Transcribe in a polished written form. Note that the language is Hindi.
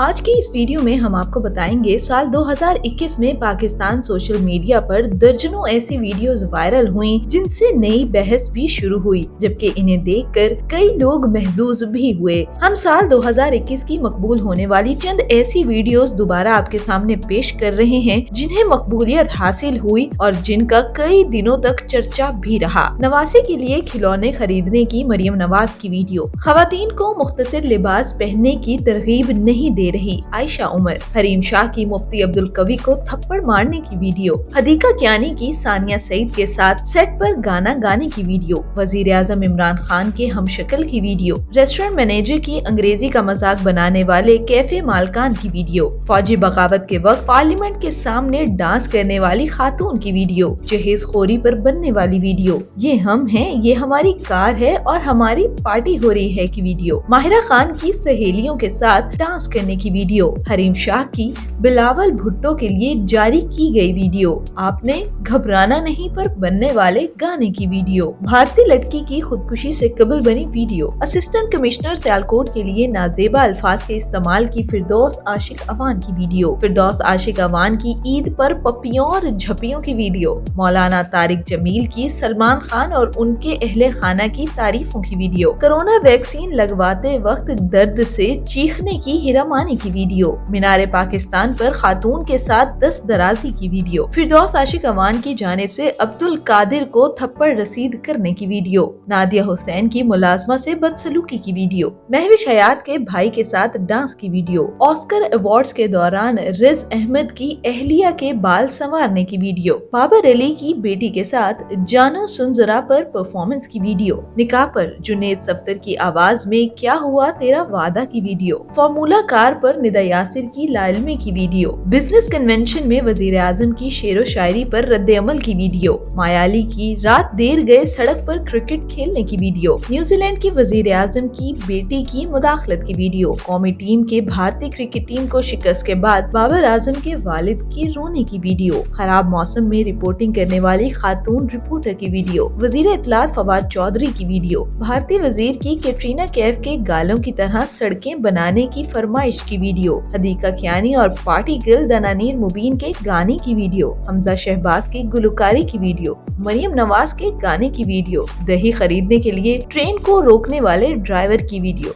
आज की इस वीडियो में हम आपको बताएंगे साल 2021 में पाकिस्तान सोशल मीडिया पर दर्जनों ऐसी वीडियोस वायरल हुई जिनसे नई बहस भी शुरू हुई, जबकि इन्हें देखकर कई लोग महजूज भी हुए। हम साल 2021 की मकबूल होने वाली चंद ऐसी वीडियोस दोबारा आपके सामने पेश कर रहे हैं जिन्हें मकबूलियत हासिल हुई और जिनका कई दिनों तक चर्चा भी रहा। नवासे के लिए खिलौने खरीदने की मरियम नवाज की वीडियो, खवातीन को मुख्तसर लिबास पहनने की तरगीब नहीं दे रही आयशा उमर, हरीम शाह की मुफ्ती अब्दुल कवी को थप्पड़ मारने की वीडियो, हदीका कियानी की सानिया सईद के साथ सेट पर गाना गाने की वीडियो, वजीर आजम इमरान खान के हमशक्ल की वीडियो, रेस्टोरेंट मैनेजर की अंग्रेजी का मजाक बनाने वाले कैफे मालकान की वीडियो, फौजी बगावत के वक्त पार्लियामेंट के सामने डांस करने वाली खातून की वीडियो, जहेज खोरी पर बनने वाली वीडियो, ये हम हैं, ये हमारी कार है और हमारी पार्टी हो रही है की वीडियो, माहिरा खान की सहेलियों के साथ डांस करने की वीडियो, हरीम शाह की बिलावल भुट्टो के लिए जारी की गई वीडियो, आपने घबराना नहीं पर बनने वाले गाने की वीडियो, भारतीय लड़की की खुदकुशी से कबल बनी वीडियो, असिस्टेंट कमिश्नर सियालकोट के लिए नाजेबा अल्फाज के इस्तेमाल की फिरदौस आशिक अवान की वीडियो, फिरदौस आशिक अवान की ईद पर पपियों और झपियों की वीडियो, मौलाना तारिक जमील की सलमान खान और उनके अहले खाना की तारीफों की वीडियो, कोरोना वैक्सीन लगवाते वक्त दर्द से चीखने की हिरामानी की वीडियो, मीनारे पाकिस्तान पर खातून के साथ दस्त दराजी की वीडियो, फिरदौस आशिक अवान की जानिब से अब्दुल कादिर को थप्पड़ रसीद करने की वीडियो, नादिया हुसैन की मुलाजमा से बदसलूकी की वीडियो, महविश हयात के भाई के साथ डांस की वीडियो, ऑस्कर अवार्ड्स के दौरान रिज अहमद की अहलिया के बाल संवारने की वीडियो, बाबर अली की बेटी के साथ जानो सुन जरा पर परफॉर्मेंस की वीडियो, निकाह पर जुनेद सफ्तर की आवाज में क्या हुआ तेरा वादा की वीडियो, फॉर्मूला कार पर निदा यासिर की लाइलमी की वीडियो, बिजनेस कन्वेंशन में वजीर आजम की शेरो शायरी पर रद्द अमल की वीडियो, मायाली की रात देर गए सड़क पर क्रिकेट खेलने की वीडियो, न्यूजीलैंड के वजीर आजम की बेटी की मुदाखलत की वीडियो, कौमी टीम के भारतीय क्रिकेट टीम को शिकस्त के बाद बाबर आजम के वालिद की रोने की वीडियो, खराब मौसम में रिपोर्टिंग करने वाली खातून रिपोर्टर की वीडियो, वजीर इत्तलात फवाद चौधरी की वीडियो, भारतीय वजीर की कैटरीना कैफ के गालों की तरह सड़कें बनाने की फरमाइश की वीडियो, हदीका कियानी और पार्टी गर्ल दनानीर मुबीन के गाने की वीडियो, हमजा शहबाज की गुलकारी की वीडियो, मरियम नवाज के गाने की वीडियो, दही खरीदने के लिए ट्रेन को रोकने वाले ड्राइवर की वीडियो।